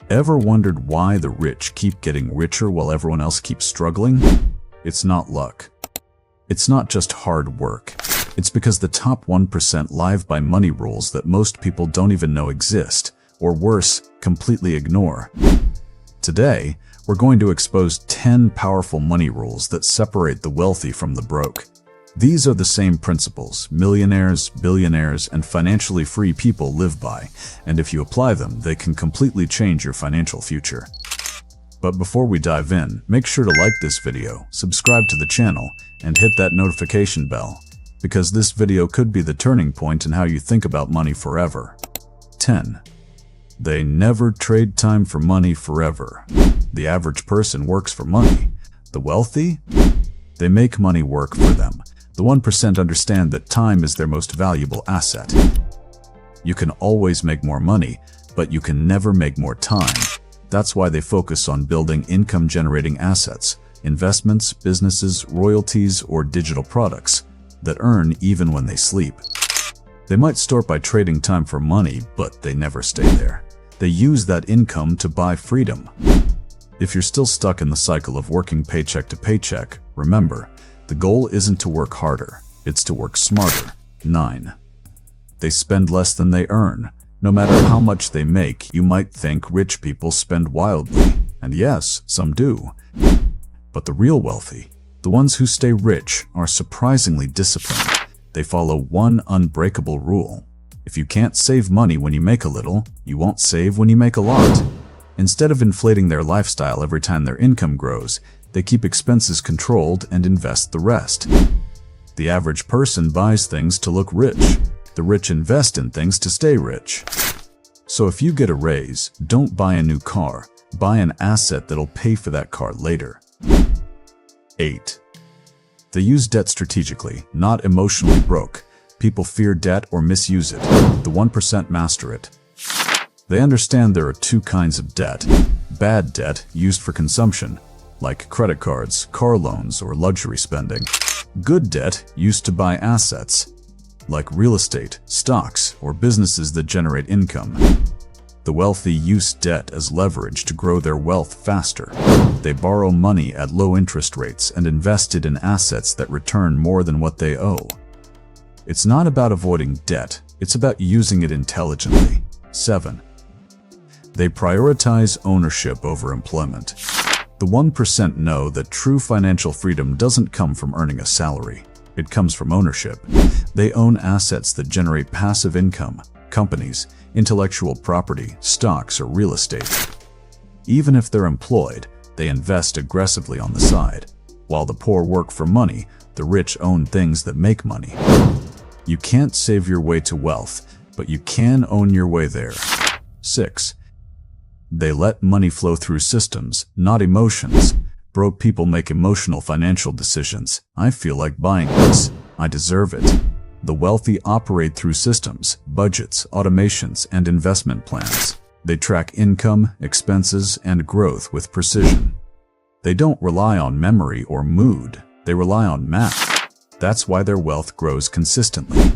Ever wondered why the rich keep getting richer while everyone else keeps struggling? It's not luck. It's not just hard work. It's because the top 1% live by money rules that most people don't even know exist, or worse, completely ignore. Today, we're going to expose 10 powerful money rules that separate the wealthy from the broke. These are the same principles millionaires, billionaires, and financially free people live by, and if you apply them, they can completely change your financial future. But before we dive in, make sure to like this video, subscribe to the channel, and hit that notification bell, because this video could be the turning point in how you think about money forever. 10. They never trade time for money forever. The average person works for money. The wealthy? They make money work for them. The 1% understand that time is their most valuable asset. You can always make more money, but you can never make more time. That's why they focus on building income-generating assets, investments, businesses, royalties, or digital products that earn even when they sleep. They might start by trading time for money, but they never stay there. They use that income to buy freedom. If you're still stuck in the cycle of working paycheck to paycheck, remember, the goal isn't to work harder, it's to work smarter. 9. They spend less than they earn. No matter how much they make, you might think rich people spend wildly. And yes, some do. But the real wealthy, the ones who stay rich, are surprisingly disciplined. They follow one unbreakable rule. If you can't save money when you make a little, you won't save when you make a lot. Instead of inflating their lifestyle every time their income grows, they keep expenses controlled and invest the rest. The average person buys things to look rich. The rich invest in things to stay rich. So if you get a raise, don't buy a new car. Buy an asset that'll pay for that car later. 8. They use debt strategically, not emotionally broke. People fear debt or misuse it. The 1% master it. They understand there are two kinds of debt. Bad debt, used for consumption, like credit cards, car loans, or luxury spending. Good debt, used to buy assets, like real estate, stocks, or businesses that generate income. The wealthy use debt as leverage to grow their wealth faster. They borrow money at low interest rates and invest it in assets that return more than what they owe. It's not about avoiding debt, it's about using it intelligently. 7. They prioritize ownership over employment. The 1% know that true financial freedom doesn't come from earning a salary. It comes from ownership. They own assets that generate passive income, companies, intellectual property, stocks, or real estate. Even if they're employed, they invest aggressively on the side. While the poor work for money, the rich own things that make money. You can't save your way to wealth, but you can own your way there. 6. They let money flow through systems, not emotions. Broke people make emotional financial decisions. I feel like buying this. I deserve it. The wealthy operate through systems, budgets, automations, and investment plans. They track income, expenses, and growth with precision. They don't rely on memory or mood. They rely on math. That's why their wealth grows consistently.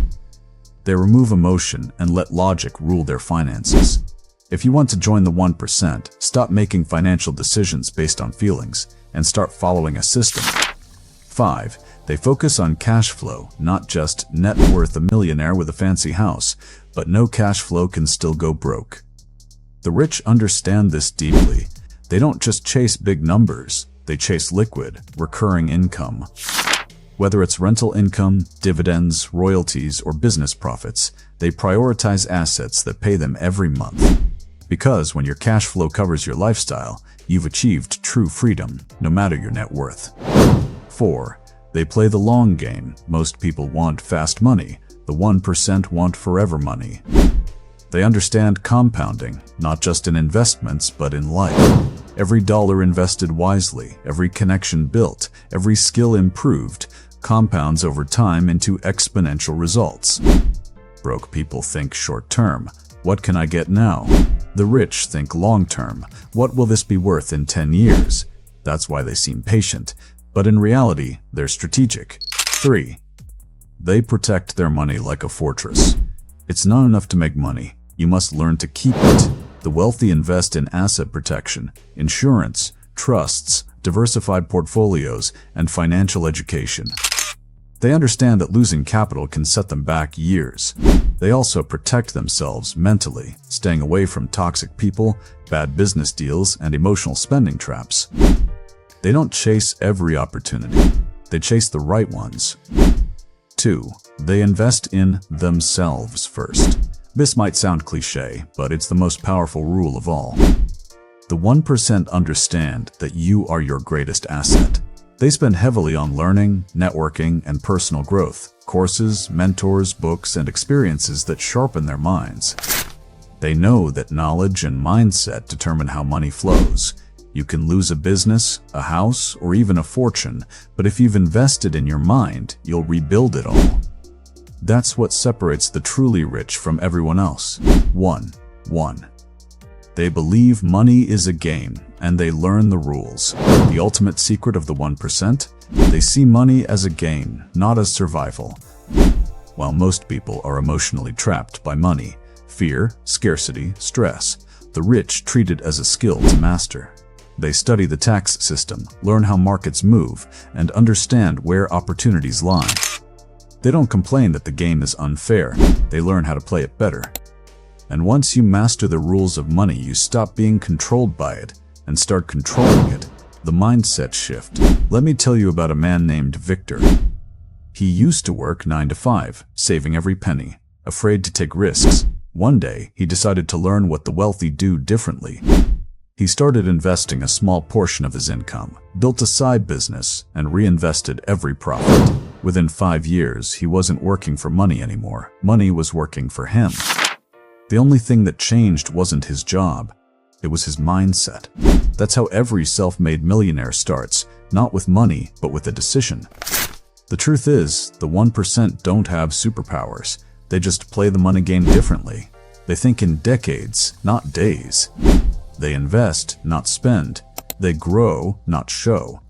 They remove emotion and let logic rule their finances. If you want to join the 1%, stop making financial decisions based on feelings and start following a system. 5. They focus on cash flow, not just net worth. A millionaire with a fancy house, but no cash flow can still go broke. The rich understand this deeply. They don't just chase big numbers, they chase liquid, recurring income. Whether it's rental income, dividends, royalties, or business profits, they prioritize assets that pay them every month. Because when your cash flow covers your lifestyle, you've achieved true freedom, no matter your net worth. 4. They play the long game. Most people want fast money. The 1% want forever money. They understand compounding, not just in investments, but in life. Every dollar invested wisely, every connection built, every skill improved, compounds over time into exponential results. Broke people think short-term. What can I get now? The rich think long-term. What will this be worth in 10 years? That's why they seem patient, but in reality, they're strategic. 3. They protect their money like a fortress. It's not enough to make money. You must learn to keep it. The wealthy invest in asset protection, insurance, trusts, diversified portfolios, and financial education. They understand that losing capital can set them back years. They also protect themselves mentally, staying away from toxic people, bad business deals, and emotional spending traps. They don't chase every opportunity. They chase the right ones. 2. They invest in themselves first. This might sound cliché, but it's the most powerful rule of all. The 1% understand that you are your greatest asset. They spend heavily on learning, networking, and personal growth, courses, mentors, books, and experiences that sharpen their minds. They know that knowledge and mindset determine how money flows. You can lose a business, a house, or even a fortune, but if you've invested in your mind, you'll rebuild it all. That's what separates the truly rich from everyone else. 1. They believe money is a game, and they learn the rules. The ultimate secret of the 1%? They see money as a gain, not as survival. While most people are emotionally trapped by money, fear, scarcity, stress, the rich treat it as a skill to master. They study the tax system, learn how markets move, and understand where opportunities lie. They don't complain that the game is unfair. They learn how to play it better. And once you master the rules of money, you stop being controlled by it and start controlling it. The mindset shift. Let me tell you about a man named Victor. He used to work 9 to 5, saving every penny, afraid to take risks. One day, he decided to learn what the wealthy do differently. He started investing a small portion of his income, built a side business, and reinvested every profit. Within 5 years, he wasn't working for money anymore. Money was working for him. The only thing that changed wasn't his job. It was his mindset. That's how every self-made millionaire starts, not with money, but with a decision. The truth is, the 1% don't have superpowers. They just play the money game differently. They think in decades, not days. They invest, not spend. They grow, not show.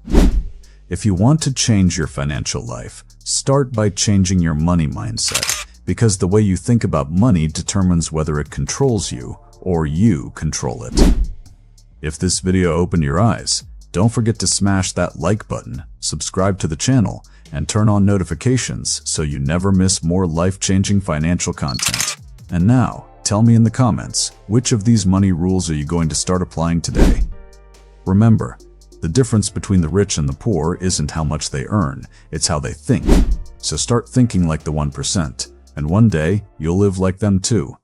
If you want to change your financial life, start by changing your money mindset. Because the way you think about money determines whether it controls you or you control it. If this video opened your eyes, don't forget to smash that like button, subscribe to the channel, and turn on notifications so you never miss more life-changing financial content. And now, tell me in the comments, which of these money rules are you going to start applying today? Remember, the difference between the rich and the poor isn't how much they earn, it's how they think. So start thinking like the 1%. And one day, you'll live like them too.